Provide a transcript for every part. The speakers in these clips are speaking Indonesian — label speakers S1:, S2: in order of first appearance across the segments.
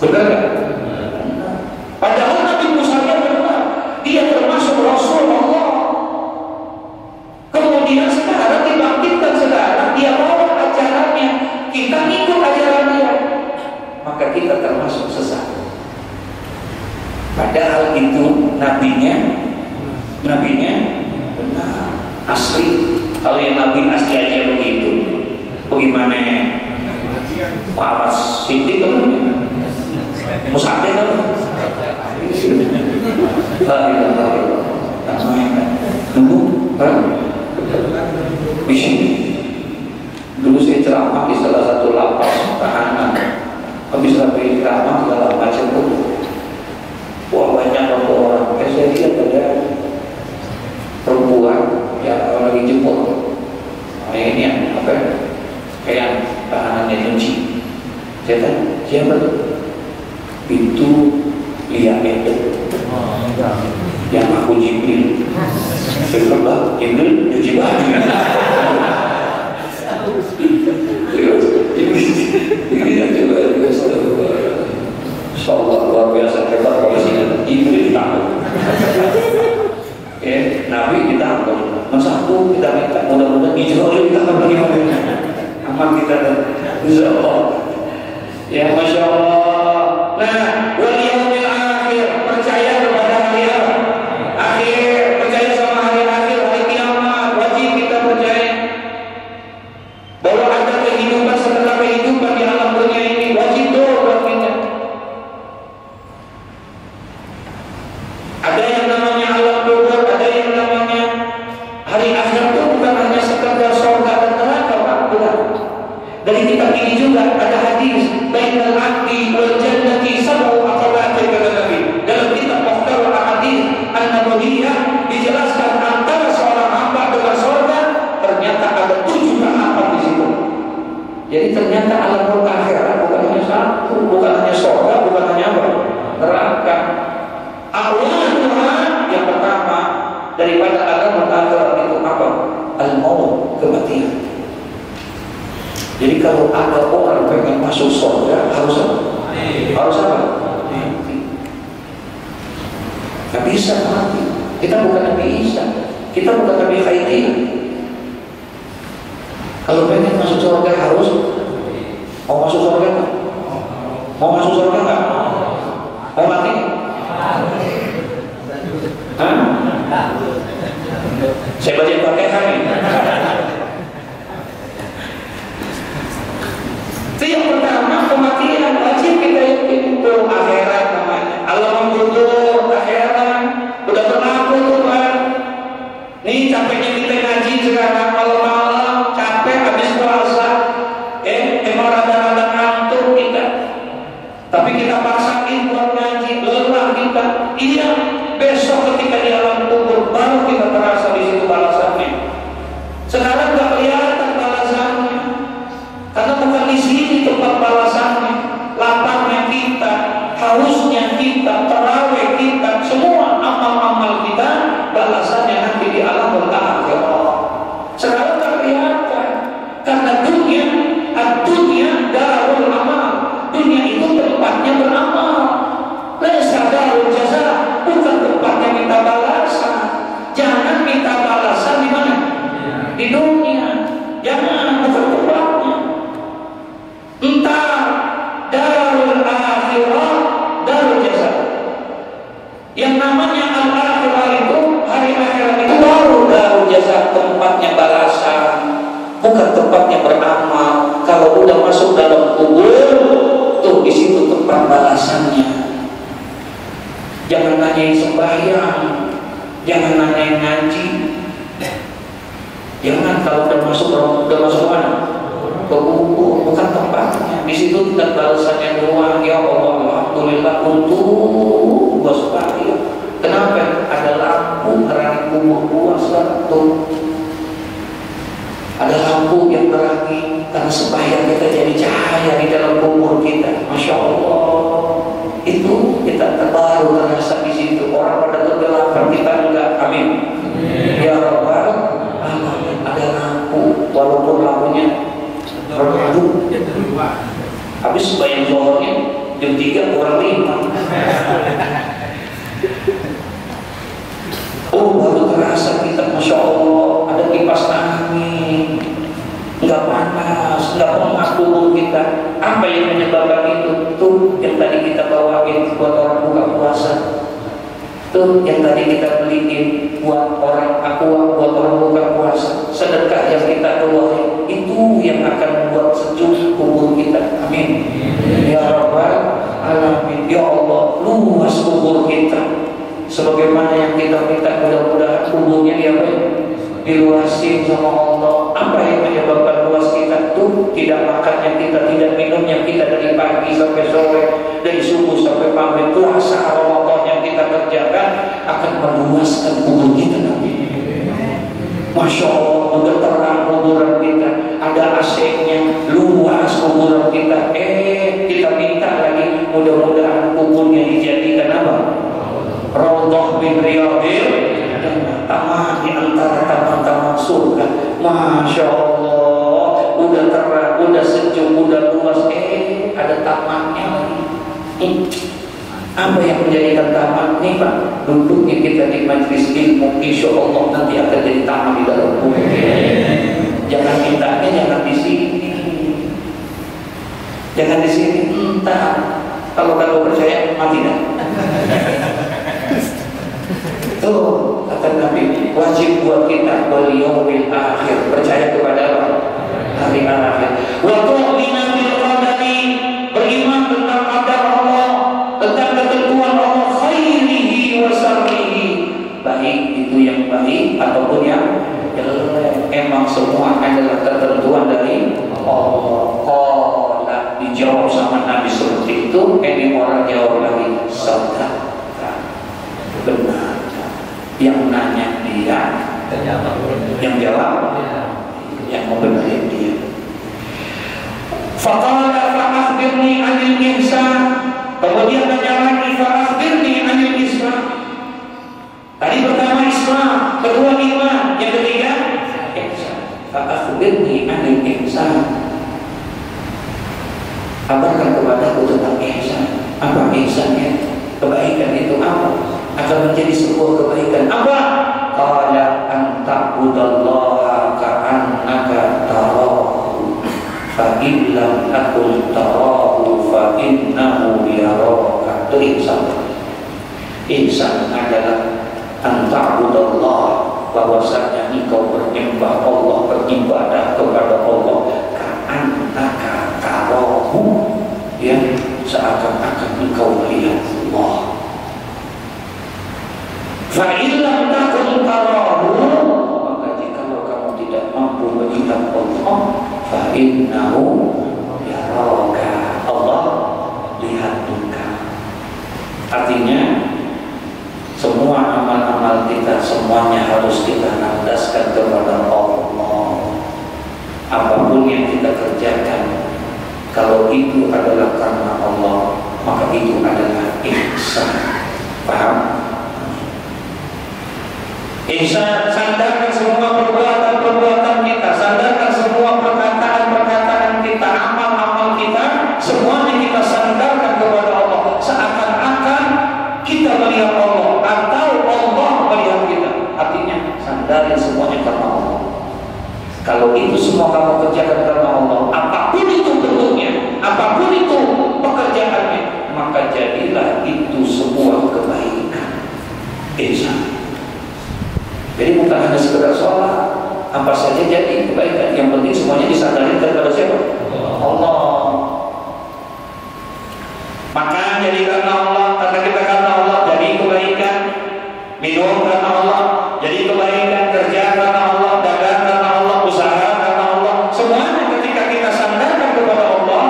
S1: Benar nggak? Padahal Nabi Musa benar, dia termasuk Rasul Allah. Kemudian sekarang dibangkitkan, sekarang dia bawa ajarannya, kita ikut ajaran dia, maka kita termasuk sesat. Padahal itu nabinya benar, asli. Kalau yang nabi asli aja begitu, bagaimana Waras Siti kan? Musabeh kan? Dulu kan? Di sini. Dulu saya ceramah di salah satu lapas tahanan. Habis sampai ceramah segala macam itu. Wah, banyak orang. Saya lihat ada perempuan yang lagi jemput. Nah, ini apa? Kayak tahanannya nyuci. Saya tanya, siapa tuh? Itu Lia Eden. Yang aku Jibril. Saya bilang, Jibril nyuci baju. Ini coba Insyaallah luar biasa hebat kalau sini. Jibril ditangkap. Nabi ditangkap. Masa aku kita minta mudah-mudahan dijauh kita akan bagaimana? Aman kita dan insyaallah. Ya Masya Allah. Nah, wal yaumil akhir, percaya kepada hari akhir, percaya sama hari akhir, hari kiamat, wajib kita percaya bahwa ada kehidupan setelah kehidupan di alam dunia ini, wajib buat kita. Ada yang namanya alam kubur, ada yang namanya hari akhir itu bukan hanya sekedar surga dan neraka, Pak. Bukan. Dari kitab ini juga ada hadis bainal abdi wal jannati sab'u aqabatin kata Nabi. Dalam kitab Mukhtarul Ahadits An-Nabawiyah dijelaskan antara seorang hamba dengan surga ternyata ada 7 tahapan di situ. Jadi ternyata alam akhirat bukan hanya satu, bukan hanya surga, bukan hanya apa? Neraka. Awalnya yang pertama daripada alam akhirat itu apa? Al-maut, kematian. Jadi kalau ada orang pengen masuk surga harus apa? Harus apa? Nggak bisa mati. Kita bukan Nabi Isa, kita bukan Nabi Khairi. Kalau pengen masuk surga harus mau masuk surga nggak? Mau masuk surga nggak? Mau mati? Hah? Saya baca pakai kami. Yang pertama kematian, wajib kita yakin itu akhirat namanya. Alam kubur, akhirat udah berlaku tuh kan. Nih capeknya kita ngaji sekarang malam-malam, capek habis puasa, emang rada-rada ngantuk kita. Tapi kita paksain buat ngaji, lelah kita. Iya, besok ketika di alam kubur baru kita terasa di situ balasannya. Sekarang nggak kelihatan balasannya. Karena bukan di sini tempat balasannya, laparnya kita, hausnya kita, tarawih kita, semua amal-amal kita, balasannya nanti di alam akhir. Sekarang tak kelihatan, karena dunia darul amal, dunia itu tempatnya beramal, laisa darul jaza, bukan tempatnya minta balasan. Jangan minta balasan di mana? Di dunia, jangan, bukan tempatnya. Entah darul akhirah, darul jasa. Yang namanya al-akhirah itu, hari akhirat itu baru darul jasa, tempatnya balasan, bukan tempatnya beramal. Kalau udah masuk dalam kubur, tuh di situ tempat balasannya. Jangan nanyain sembahyang, jangan nanyain ngaji. Jangan kalau udah masuk mana? Ke kubur, bukan tempatnya. Di situ tidak balasannya doang. Ya Allah, alhamdulillah untuk gua sekali. Kenapa? Ada lampu terang kubur gua satu. Ada lampu yang terangi karena supaya kita jadi cahaya di dalam kubur kita. Masya Allah. Itu kita terbaru terasa di situ. Orang pada kegelapan, kita enggak. Amin. Ya Rabbal Alamin. Ada lampu, walaupun lampunya redup. Habis bayang zuhurnya jam 3 3 kurang 5. Oh, baru terasa kita, Masya Allah, ada kipas angin, nggak panas, nggak pengap tubuh kita. Apa yang menyebabkan itu? Tuh yang tadi kita bawain buat orang buka puasa. Tuh yang tadi kita beliin buat orang aqua, buat orang buka puasa. Sedekah yang kita keluarin, itu yang akan membuat sejuk kubur kita. Amin. Ya Rabbal Alamin. Ya Allah, luas kubur kita. Sebagaimana yang kita minta, mudah-mudahan kuburnya diluasin sama Allah. Apa yang menyebabkan luas kita tuh? Tidak makannya kita, tidak minumnya kita dari pagi sampai sore, dari subuh sampai maghrib. Puasa Ramadan yang kita kerjakan akan meluaskan kubur kita nanti. Masya Allah, udah terang kuburan kita, ada AC-nya, luas kuburan kita. Kita minta lagi, mudah-mudahan kuburnya dijadikan apa? Raudhah min riyadil jannah, taman di antara taman-taman surga. Masya Allah, udah terang, udah sejuk, udah luas. Ada tamannya lagi. Apa yang menjadikan taman ini, Pak? Duduknya kita di majelis ilmu, insya Allah nanti akan jadi taman di dalam kubur. Jangan mintanya, jangan di sini, jangan di sini. Entah, kalau kamu percaya mati dah. Tuh kata Nabi, wajib buat kita wal yaumil akhir, percaya kepada hari akhir. Wa tu'minu bil qadari, beriman tentang qadar Allah, tentang ketentuan Allah, khairihi wa syarrihi, baik itu yang baik ataupun yang jelek. Emang semua adalah ketentuan dari Allah. Qala, dijawab sama Nabi seperti itu. Ini orang jawab lagi, sadaqah, benar. Yang nanya dia, yang jawab yang membenahi dia. Faqala fa'akhbirni 'anil ihsan. Kemudian nanya lagi, fa'akhbirni 'anil ihsan. Tadi pertama Islam, kedua iman, yang ketiga ihsan. Fa'akhbirni 'anil ihsan. Kabarkan kepadaku tentang ihsan. Apa ihsannya? Kebaikan itu apa? Akan menjadi sebuah kebaikan. Apa? Qala an ta'budallaha ka'annaka tarahu fa in lam takun tarahu fa innahu yaraka. Itu ihsan. Ihsan adalah an ta'budallaha, bahwasanya engkau menyembah Allah, beribadah kepada Allah, ka'annaka tarahu, ya, seakan-akan engkau melihat Allah. Fa'ilam takun tarahu, maka jikalau kamu tidak mampu melihat Allah, fa'innahu yaraka, Allah lihat engkau. Artinya semua amal-amal kita semuanya harus kita landaskan kepada Allah. Apapun yang kita kerjakan, kalau itu adalah karena Allah, maka itu adalah ihsan. Paham? Ihsan, sandarkan semua perbuatan-perbuatan kita, sandarkan semua perkataan-perkataan kita, amal-amal kita, semuanya kita sandarkan kepada Allah. Seakan-akan kita melihat Allah atau Allah melihat kita. Artinya sandarin semuanya karena Allah. Kalau itu semua kamu kerjakan karena Allah, apapun itu bentuknya, apapun itu pekerjaannya, maka jadilah itu sebuah kebaikan. Ihsan. Jadi bukan hanya sekedar sholat, apa saja jadi kebaikan. Yang penting semuanya disandarin kepada siapa? Allah. Makan jadi karena Allah, kata kita karena Allah jadi kebaikan. Minum karena Allah jadi kebaikan. Kerja karena Allah, dagang karena Allah, usaha karena Allah. Semuanya ketika kita sandarkan kepada Allah,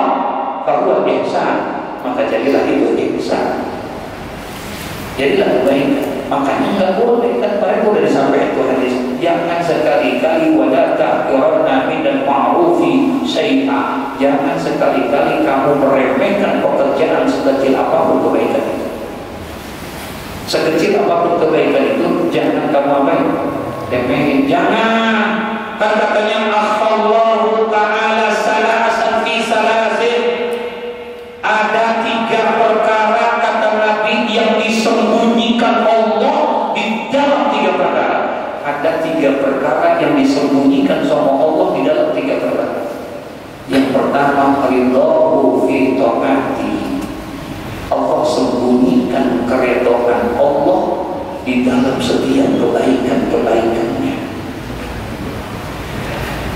S1: bahwa ihsan, maka jadilah itu ihsan. Jadilah kebaikan. Makanya nggak boleh, kan kemarin udah disampaikan tuh hadis, jangan sekali-kali wala tahqiranna minal ma'rufi syai'a. Jangan sekali-kali kamu meremehkan pekerjaan sekecil apapun kebaikan itu. Sekecil apapun kebaikan itu jangan kamu remehin. Jangan. Kan katanya akhfallahu ta'ala salasan fi salasin. Ada 3 tiga perkara yang disembunyikan sama Allah di dalam tiga perkara. Yang pertama, ridhahu fi taati. Allah sembunyikan keridhaan Allah di dalam setiap kebaikan-kebaikannya.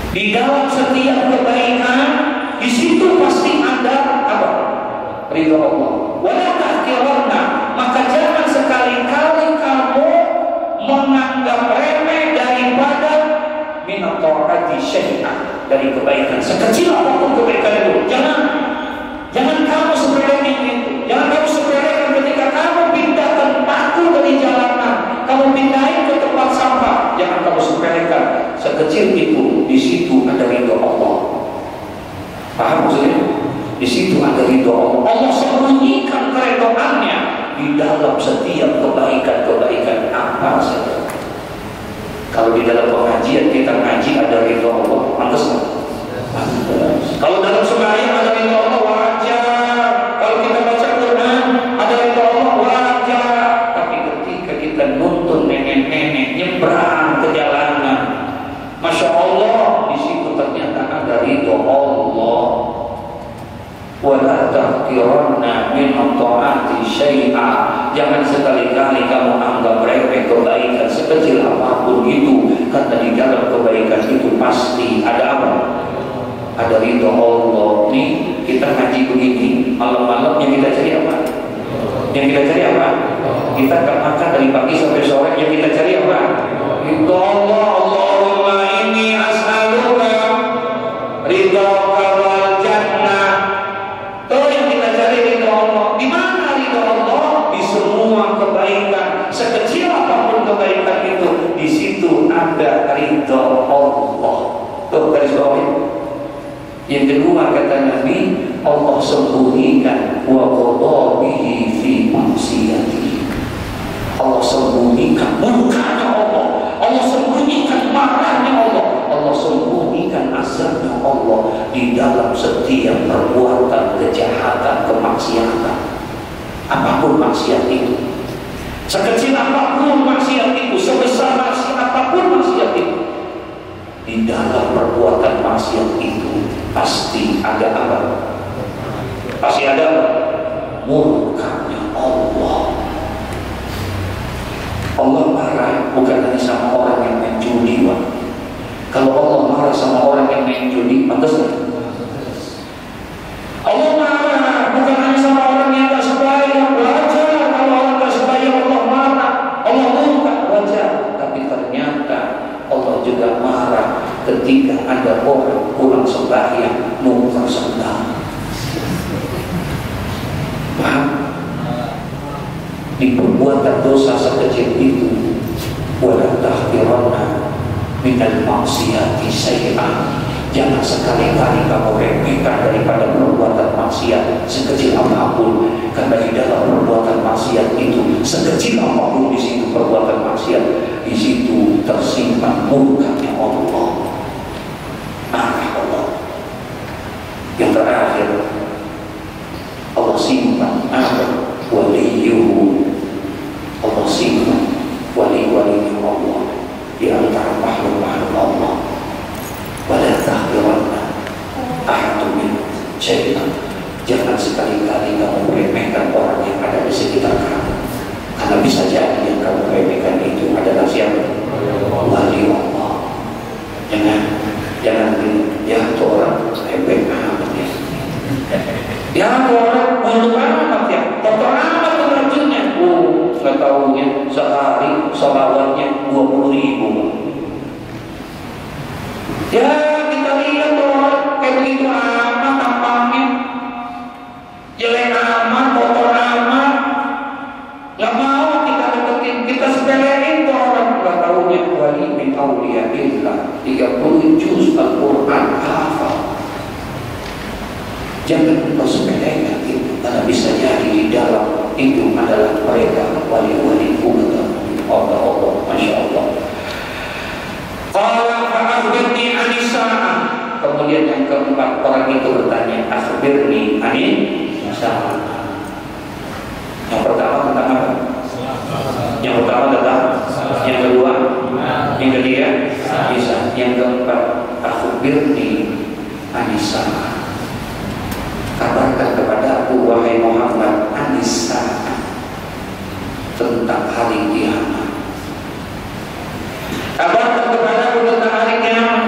S1: Di dalam setiap kebaikan, di situ pasti ada apa? Ridha Allah. Wala tahqiranna, maka jangan sekali-kali kamu menganggap remeh daripada minat taati syai'an, dari kebaikan sekecil apapun kebaikan itu. Jangan kamu sepelekan itu. Jangan kamu sepelekan ketika kamu pindahkan paku dari jalanan, kamu pindahin ke tempat sampah. Jangan kamu sepelekan. Sekecil itu, di situ ada ridho Allah. Paham maksudnya? Di situ ada ridho Allah. Allah sembunyikan keridhaannya di dalam setiap kebaikan-kebaikan apa saja. Kalau di dalam pengajian kita ngaji ada ridho Allah, pantas nggak? Kalau dalam sembahyang ada ridho Allah, wajar. Kalau kita baca Quran ada ridho Allah, wajar. Tapi ketika kita nuntun nenek-nenek nyebrang ke jalanan, masya Allah, di situ ternyata ada ridho Allah. Wala tahqiranna min taati syai'a. Jangan sekali-kali kamu anggap remeh kebaikan sekecil apapun itu, karena di dalam kebaikan itu pasti ada apa? Ada ridho Allah. Nih kita ngaji begini, malam-malam yang kita cari apa? Yang kita cari apa? Kita akan makan dari pagi sampai sore. Yang kita cari apa? Ridho Allah. Allahumma inni as'aluka ridhoka wal jannah. Tuh yang kita cari ridho Allah. Di mana ridho Allah? Di semua kebaikan, sekecil apapun kebaikan itu, di situ ada ridho Allah. Tuh garis bawah. Yang kedua kata Nabi, Allah sembunyikan wa qadha bihi fi maksiyatihi. Allah sembunyikan murkanya Allah. Allah sembunyikan marahnya Allah. Allah sembunyikan azabnya Allah di dalam setiap perbuatan kejahatan, kemaksiatan. Apapun maksiat itu, sekecil apapun maksiat itu, sebesar maksiat apapun maksiat itu, di dalam perbuatan maksiat itu pasti ada apa? Pasti ada murkanya Allah. Allah marah bukan hanya sama orang yang main judi, Pak. Kalau Allah marah sama orang yang main judi, pantas nggak? Allah marah bukan hanya sama orang yang tak sembahyang, wajar. Kalau orang tak sembahyang Allah marah, Allah murka, wajar. Tapi ternyata Allah juga marah ketika ada orang kurang sembahyang, mungkar sembah. Paham? Di perbuatan dosa sekecil itu, wala tahqiranna minal maksiati syai'an. Jangan sekali-kali kamu remehkan daripada perbuatan maksiat sekecil apapun, karena di dalam perbuatan maksiat itu, sekecil apapun di situ perbuatan maksiat, di situ tersimpan murkanya Allah, marah Allah. Yang terakhir, Allah simpan apa? Waliyuhu. Allah simpan wali-walinya Allah di antara makhluk-makhluk Allah. Wala tahqiranna ahadun minhum syai'an. Jangan sekali-kali kamu remehkan orang yang ada di sekitar kamu, karena bisa jadi yang kamu remehkan itu adalah siapa? Wali Allah. Jangan ya itu orang hebat amat ya. Ya itu orang bodoh amat ya. Kotor amat pengajunya. Nggak tahunya sehari salawatnya 20.000. Ya kita lihat orang kayak begitu amat tampangnya, jelek amat, kotor amat, nggak mau kita deketin, kita sepelein tuh orang. Nggak tahunya wali min auliyaillah, 30 juz Al-Quran hafal. Jangan kita sepelekan itu, karena bisa jadi di dalam itu adalah mereka wali-wali Allah. Masya Allah. Qala fa'akhbirni anisa'ah. Kemudian yang keempat, orang itu bertanya, akhbirni anisa'ah. Yang pertama tentang apa? Yang pertama tentang, yang kedua Yang ketiga Isa. Yang keempat akhbirni Anisa. Kabarkan kepada aku wahai Muhammad Anisa tentang hari kiamat. Kabarkan kepada aku tentang hari kiamat.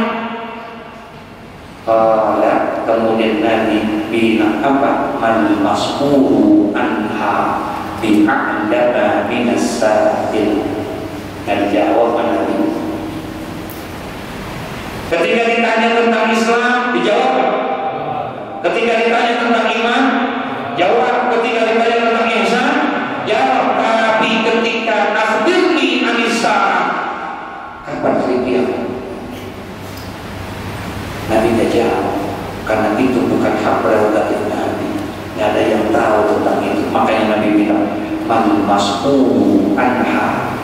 S1: Kemudian Nabi bilang apa? Man mas'ulu anha bi'a'lama minas sa'il. Dan jawab Nabi. Ketika ditanya tentang Islam, dijawab. Ketika ditanya tentang iman, jawab. Ketika ditanya tentang ihsan, jawab. Tapi ketika akhbirni Anisa, kapan hari kiamat? Nabi tidak jawab, karena itu bukan hak prerogatif Nabi. Tidak ada yang tahu tentang itu. Makanya Nabi bilang, man mas'ulu anha,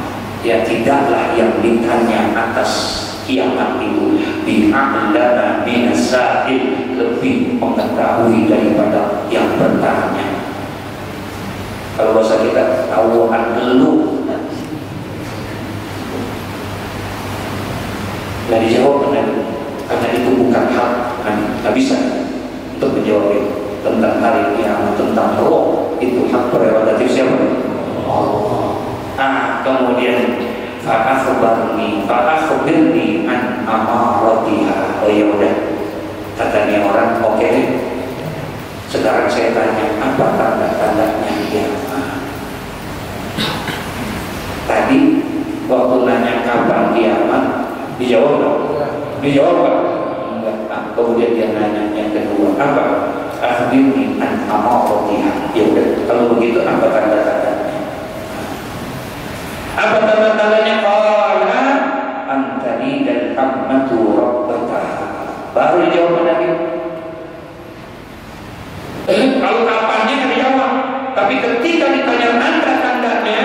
S1: ya tidaklah yang ditanya atas kiamat itu bi'a'lama minas sa'il, lebih mengetahui daripada yang bertanya. Kalau bahasa kita tahuan dulu. Nah dijawab karena itu bukan hak Nabi. Nggak bisa untuk menjawab itu tentang hari kiamat, tentang roh. Itu hak prerogatif siapa? Allah. Kemudian fa'akhbirni an amaratiha. Oh ya udah, katanya orang, oke deh. Sekarang saya tanya, apa tanda-tandanya kiamat? Tadi waktu nanya kapan kiamat, dijawab nggak? Dijawab nggak? Enggak. Kemudian dia nanya yang kedua, apa? Akhbirni an amaratiha. Ya udah, kalau begitu apa tanda-tandanya? Apa tanda-tandanya? Qala antani dan ammatu rabbataha. Baru dijawab Nabi. Kalau kapannya kan dijawab, tapi ketika ditanya tanda-tandanya,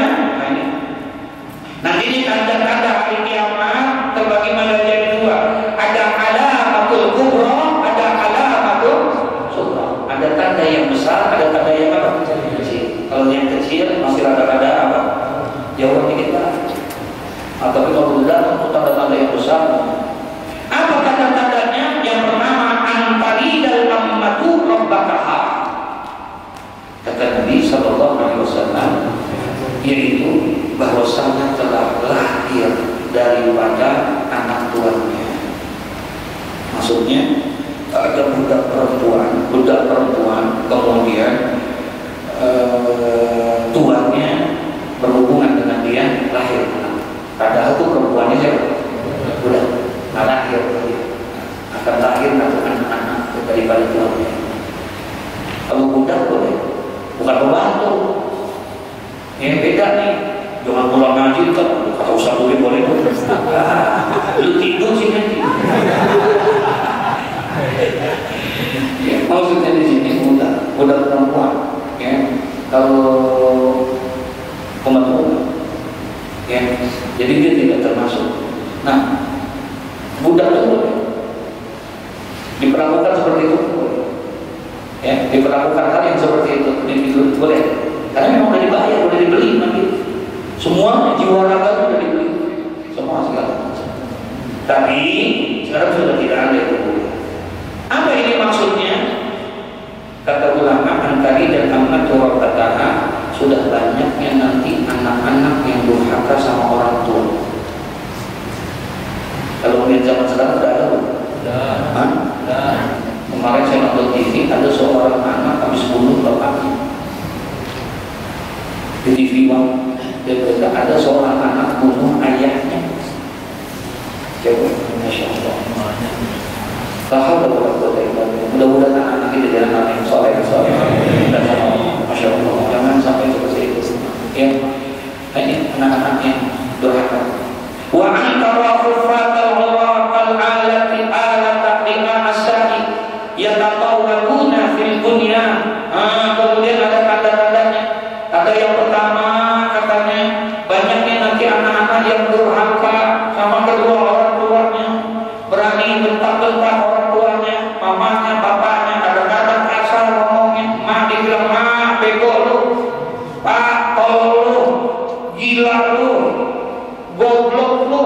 S1: nanti ini tanda-tanda hari kiamat terbagi menjadi dua. Ada alamatul kubra, ada alamatul sughra. Ada tanda yang besar, ada tanda yang apa? Kecil. Kalau yang kecil masih rada-rada apa? Jawab dikit lah. Atau kalau tidak untuk tanda-tanda yang besar. Apa tanda-tandanya? Yang pertama, antari dan ammatu rabbataha. Kata Nabi Sallallahu Alaihi Wasallam, yaitu bahwasanya telah lahir daripada anak tuannya. Maksudnya ada budak perempuan, kemudian tuannya berhubungan dengan dia, lahir. Padahal itu perempuannya siapa? Budak. Nah, lahir dia akan lahir anak-anak daripada tuannya. Kalau budak boleh, bukan pembantu. Yang beda nih, jangan pulang ngaji kan, kata Ustaz boleh. Lu tidur sih nanti. Ya, maksudnya di sini budak perempuan. Ya, kalau pembantu, ya, jadi dia tidak termasuk. Nah, budak itu boleh diperlakukan seperti itu, ya, diperlakukan hal yang seperti itu boleh, karena memang sudah dibayar, sudah dibeli nanti. Semua jiwa raga sudah dibeli, semua segala macam. Tapi sekarang sudah tidak ada itu. Apa ini maksudnya? Kata ulama, antari dan ammatu rabbataha, sudah banyaknya nanti anak-anak yang durhaka sama orang tua. Kalau melihat zaman sekarang sudah ada belum? Sudah. Kemarin saya nonton TV, ada seorang anak habis bunuh bapaknya. Di TV dia berita ada seorang anak bunuh ayahnya. Coba, Masya Allah. Tahu mudah-mudahan anak kita jadi anak yang soleh. Dan Masya Allah, jangan sampai seperti itu. Ya, ini anak-anak yang durhaka. Wa antara kufatal ghuraqal alati alata lima asai yatatawwaluna fil dunya. Kemudian ada tanda-tandanya. Ada yang pertama, katanya banyaknya nanti anak-anak yang durhaka sama kedua orang tuanya, berani bentak-bentak orang tuanya, mamanya, bapaknya, kadang-kadang kasar ngomongin, mak dibilang mak, bego lu, pak, tol lu, gila lu, goblok lu,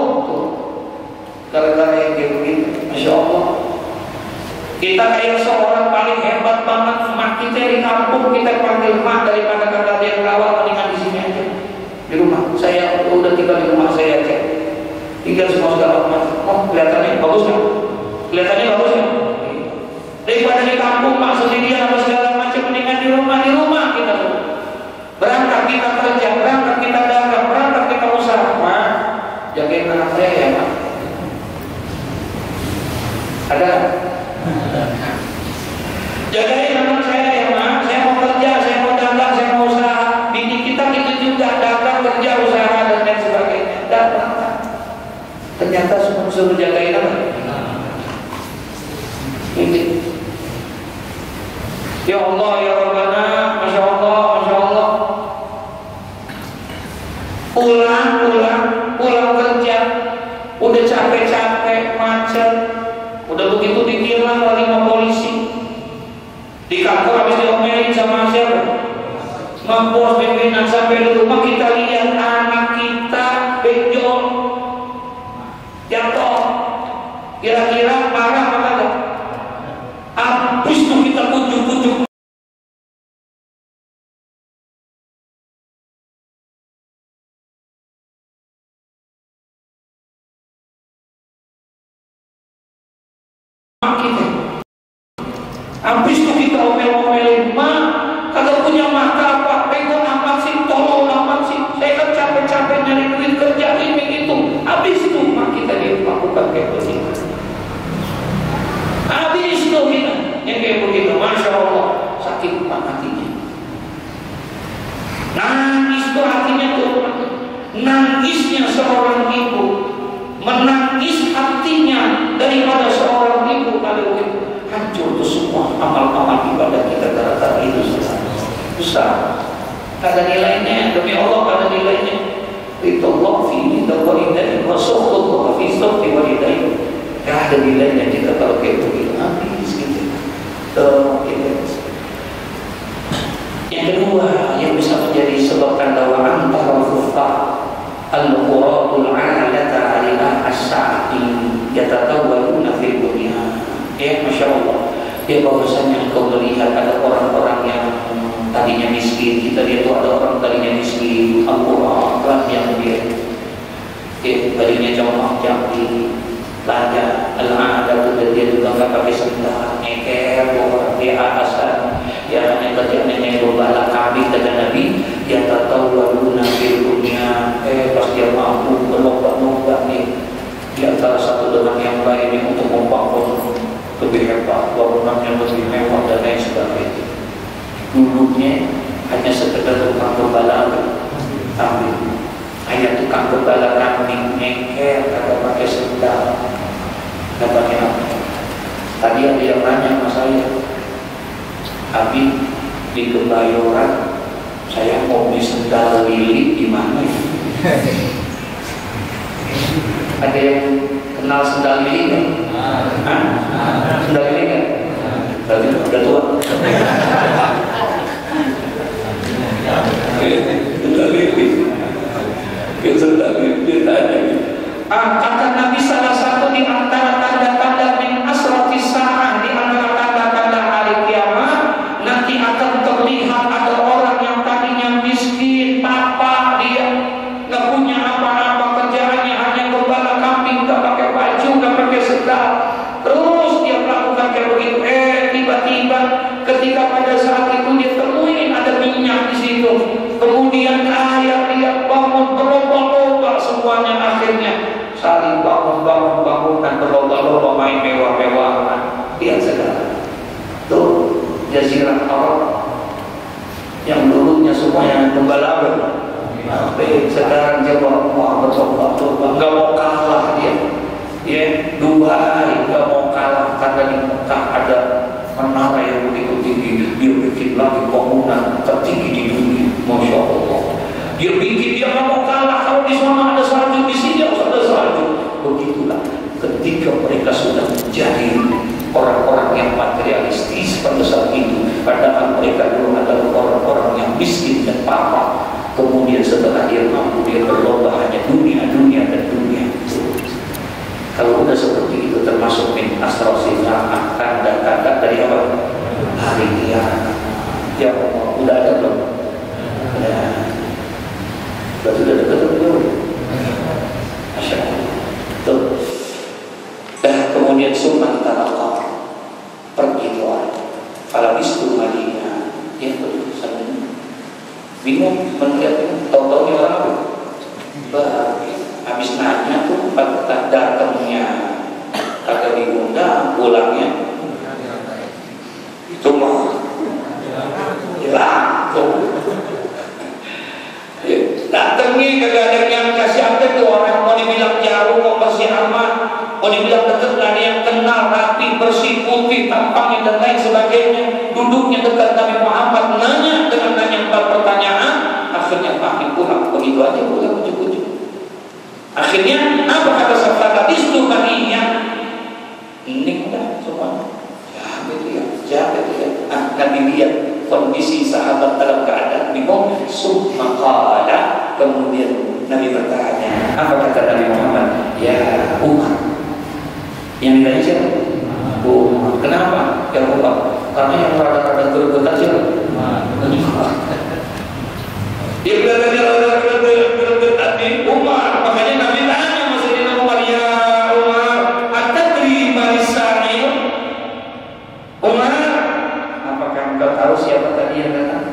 S1: gara-gara yang kayak begitu. Masya Allah. Kita kayak seorang paling hebat banget, mak kita di kampung kita panggil mak daripada kata dia kawal, mendingan di sini aja. Di rumah saya udah tinggal di rumah saya aja. Tinggal semua segala macam. Oh, kelihatannya bagus kan? Kelihatannya bagus kan? Daripada di kampung mak sendirian apa segala macam, mendingan di rumah kita. Berangkat kita kerja, berangkat kita dagang, berangkat kita usaha. Mak, jagain anak saya ya mak. Ada? Jagain anak saya ya mak. Saya mau kerja, saya mau dagang, saya mau usaha. Bini kita gitu juga, dagang, kerja, usaha dan lain sebagainya. Datang. Ternyata semua suruh jagain apa? Ini. Ya Allah, ya Rabbana, Masya Allah, Masya Allah. Pulang kerja, udah capek-capek, macet, udah begitu ditilang oleh polisi. Di kantor habis diomelin sama siapa? Ngepos pimpinan, sampai di rumah kita lihat anak kita benjol, jatuh. Kira-kira marah apa enggak? Habis tuh kita kujuk-kujuk. Habis itu kita omel-omelin, mak, kalau punya mata apa, pegang amat sih, tolong amat sih, saya kan capek-capek nyari duit kerja ini itu. Habis itu mak kita dia melakukan kayak begitu. Habis itu kita yang kayak begitu, Masya Allah, sakit mak hatinya. Nangis itu hatinya tuh, nangisnya seorang ibu, menangis hatinya daripada seorang ibu kalau itu. Hancur itu semua amal-amal ibadah kita gara-gara itu susah. Ada nilainya demi Allah, ada nilainya. Ridallah fi ridallah wa sakhatullah fi sakhti walidayhi. Ada nilainya kita kalau kayak begitu. Habis gitu. Yang kedua yang bisa menjadi sebab tanda wa antara kuffar al-quratul 'alata 'ala as-sa'ati yatatawwaluna fil dunya. Ya, Masya Allah. Ya, bahwasanya engkau melihat ada orang-orang yang tadinya miskin. Kita lihat tuh ada orang tadinya miskin, Al-Quran yang dia bajunya jamaah-jamaah, lada, al-ada tuh dia juga nggak pakai sendal, nyeker, orang di atasan, ya hanya kerjanya gembala kambing kata Nabi, ya tatawwaluna fil dunya. Pas dia mampu berlomba-lomba nih di antara satu dengan yang lain untuk membangun lebih hebat, bangunannya lebih mewah dan lain sebagainya. Dulunya hanya sekedar tukang gembala kambing, hanya tukang gembala kambing, nyeker, kagak pakai sendal, nggak pakai apa. Tadi ada yang nanya sama saya, Abi di Kebayoran saya mau beli sendal lili di mana? Ada yang kenal sendal lili kan? Sendal lili kan? Berarti udah tua. Sendal lili. Sendal lili ditanya. Kata Nabi salah satu di antara tanda-tanda min asrati sa'ah, di antara tanda-tanda hari kiamat, nanti akan terlihat ada orang yang tadinya miskin, papa dia nggak punya apa-apa, kerjaannya hanya gembala kambing, nggak pakai baju, nggak pakai sendal, terus dia melakukan kayak begitu. Tiba-tiba ketika pada saat itu dia temuin ada minyak di situ, kemudian kaya dia bangun berlomba-lomba semuanya, akhirnya saling bangun dan berlomba-lomba main mewah-mewahan. Lihat segala tuh Jazirah Arab yang dulunya semuanya gembala sekarang dia mau berlomba-lomba, nggak mau kalah dia. Ya, Dubai nggak mau kalah karena di Mekah ada menara yang begitu tinggi, dia bikin lagi bangunan tertinggi di dunia, Masya Allah. Dia bikin, dia nggak mau kalah. Kalau di sana ada salju, di sini harus ada salju. Begitulah ketika mereka sudah menjadi orang-orang yang materialistis pada saat itu, padahal mereka dulu adalah orang-orang yang miskin dan papa. Kemudian setelah dia mampu, dia berlomba hanya dunia dan dunia. Kalau udah seperti itu termasuk min asrosifah, tanda-tanda dari apa? Hari kiamat. Ya Allah, udah ada belum? Ya. Berarti udah dekat belum? Masya Allah. Tuh. Kemudian summa talaqa, pergi doa. Kalau istu Madinah, ya betul sana. Bingung melihat tahu-tahu orang apa? Habis nanya tuh pada datangnya kagak diundang, pulangnya cuma hilang tuh. Datangnya kagak ada yang kasih update tuh orang. Mau dibilang jauh, mau kasih aman, mau dibilang dekat, gak ada yang kenal, rapi, bersih, putih, tampangnya dan lain sebagainya. Duduknya dekat Nabi Muhammad, nanya dengan nanya pertanyaan. Akhirnya pamit pulang, begitu aja pulang ujuk-ujuk. Akhirnya apa kata sahabat itu kalinya? Ini udah semua. Jaga dia. Nabi lihat kondisi sahabat dalam keadaan bingung. Summa qala, kemudian Nabi bertanya. Apa kata Nabi Muhammad? Ya Umar. Yang ditanya siapa? Umar. Kenapa? Ya Umar. Karena yang rada-rada terdekat siapa? Dia bilang tadi rada-rada di Umar. Makanya Nabi tanya Sayyidina Umar, ya Umar, atadri manis sa'il? Umar, apakah engkau tahu siapa tadi yang datang?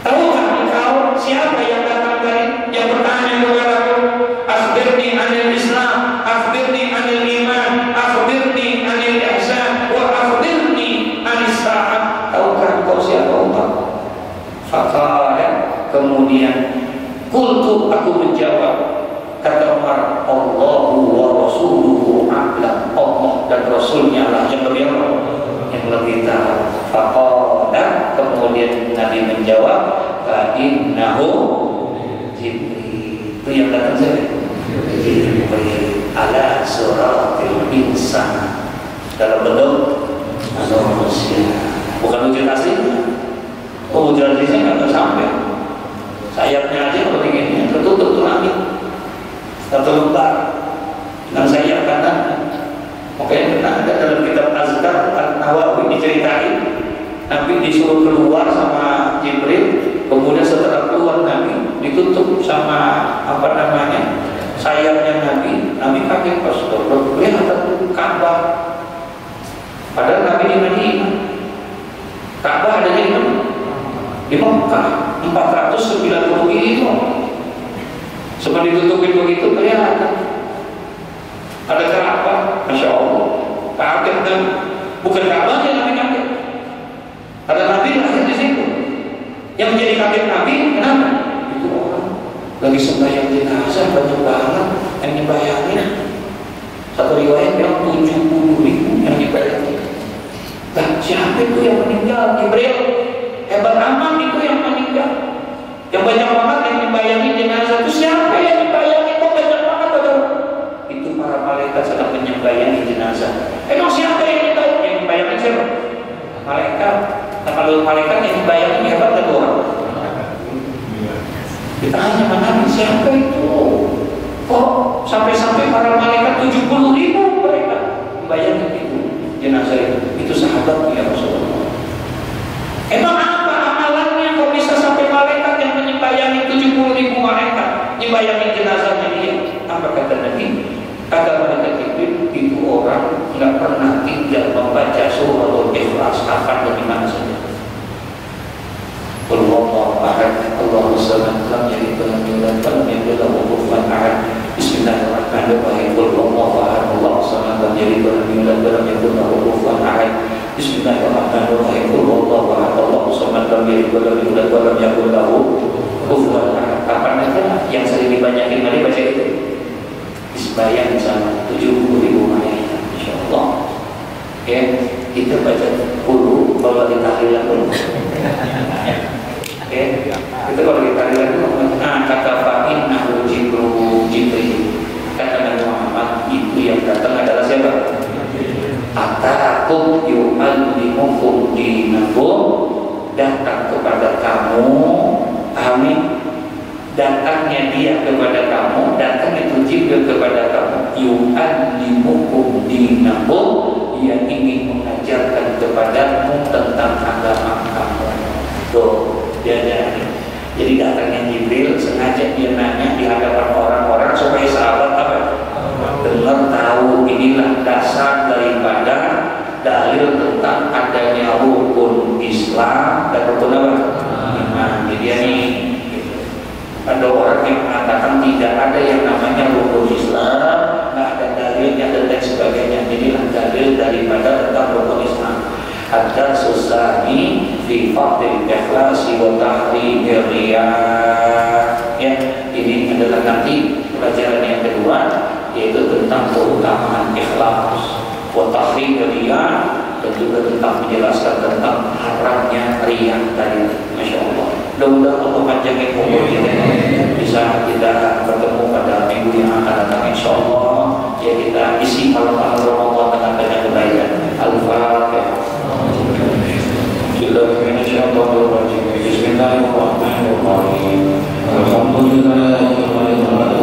S1: Tahukah engkau siapa yang datang tadi? Yang bertanya kepada aku, akhbirni anil Islam, akhbirni anil iman, akhbirni anil ihsan, wa akhbirni anis sa'ah. Tahukah engkau siapa Umar? Faqala, kemudian qultu, aku menjawab. Kata Umar, Allahu wa rasuluhu a'lam. Allah dan Rasulnya lah yang lebih tahu. Faqala, kemudian Nabi menjawab, fa innahu Jibril. Itu yang datang siapa? Jibril ala suratil insan, dalam bentuk manusia, bukan wujud aslinya. Oh, wujud aslinya nggak sampai. Sayapnya aja kalau ini tertutup tuh langit, satu lembar dengan sayap kanan. Makanya pernah ada dalam kitab Azkar An-Nawawi diceritain Nabi disuruh keluar sama Jibril, kemudian setelah keluar Nabi ditutup sama apa namanya sayapnya Nabi kaget pas kelihatan Ka'bah. Padahal Nabi di Madinah, Ka'bah ada di mana? Di Mekah, 490 kilo. Sebab ditutupin begitu kelihatan. Ada Ka'bah, Masya Allah. Kaget dan bukan Ka'bahnya Nabi kaget. Ada Nabi lahir di situ. Yang menjadi kaget Nabi, kenapa? Itu orang lagi sembahyang jenazah banyak banget yang dibayangin. Satu riwayat bilang 70.000 yang dibayangin. Nah, siapa itu yang meninggal? Jibril. Hebat amat itu yang meninggal. Yang banyak banget yang dibayangin jenazah. Itu siapa yang dibayangin? Kok banyak banget? Itu para malaikat sedang menyembayangi jenazah. Emang siapa yang dibayangin? Yang dibayangin siapa? Malaikat. Nah, kalau malaikat yang dibayangin hebat atau orang? Ditanya mana siapa itu? Kok sampai-sampai para malaikat 70.000 mereka membayangin itu jenazah itu? Itu sahabat ya Rasulullah. Emang apa amalannya kok bisa sampai malaikat yang menyembayangi 70.000 malaikat membayangin jenazahnya dia? Apa kata Nabi? Kata malaikat itu orang nggak pernah tidak membaca surah Al-Ikhlas kapan dan di mana saja. Wallahu a'lam. Allahumma shalli ala sayyidina Muhammad. Bismillahirrahmanirrahim. Wallahu a'lam. Allahumma shalli ala sayyidina Muhammad. Bismillahirrahmanirrahim. Wallahu a'lam. Allahumma shalli ala Muhammad. Kapan aja yang sering dibanyakin mari baca itu. Disbayang sama 70.000 malaikat. Insyaallah. Oke, kita baca dulu kalau kita tahlilan dulu. Oke, itu kalau kita lihat dulu, kata Fa'in Nahu Jibril, kata Nabi Muhammad itu yang datang adalah siapa? Atakum yu'allimukum dinakum, datang kepada kamu, amin, datangnya dia kepada kamu, datang itu Jibril kepada kamu, yu'allimukum dinakum, dia ingin mengajarkan kepadamu tentang agama kamu. Tuh, dia. Jadi datangnya Jibril sengaja dia nanya di hadapan orang-orang supaya sahabat apa? Dengar tahu, inilah dasar daripada dalil tentang adanya rukun Islam dan rukun apa? Iman. Jadi nih ada orang yang mengatakan tidak ada yang namanya rukun Islam, nggak ada dalilnya dan lain sebagainya. Inilah dalil daripada tentang rukun Islam. Ada susani fi fadil ikhlasi wa tahrimir riyah. Ya, ini adalah nanti pelajaran yang kedua, yaitu tentang keutamaan ikhlas, wa tahrimir riyah, dan juga tentang menjelaskan tentang haramnya riyah tadi. Masya Allah. Mudah-mudahan Allah panjangin umur kita, bisa kita bertemu pada minggu yang akan datang insya Allah. Ya, kita isi malam Ramadan dengan banyak kebaikan. Al-Fatihah. Bismillahirrahmanirrahim. Alhamdulillahirabbil alamin.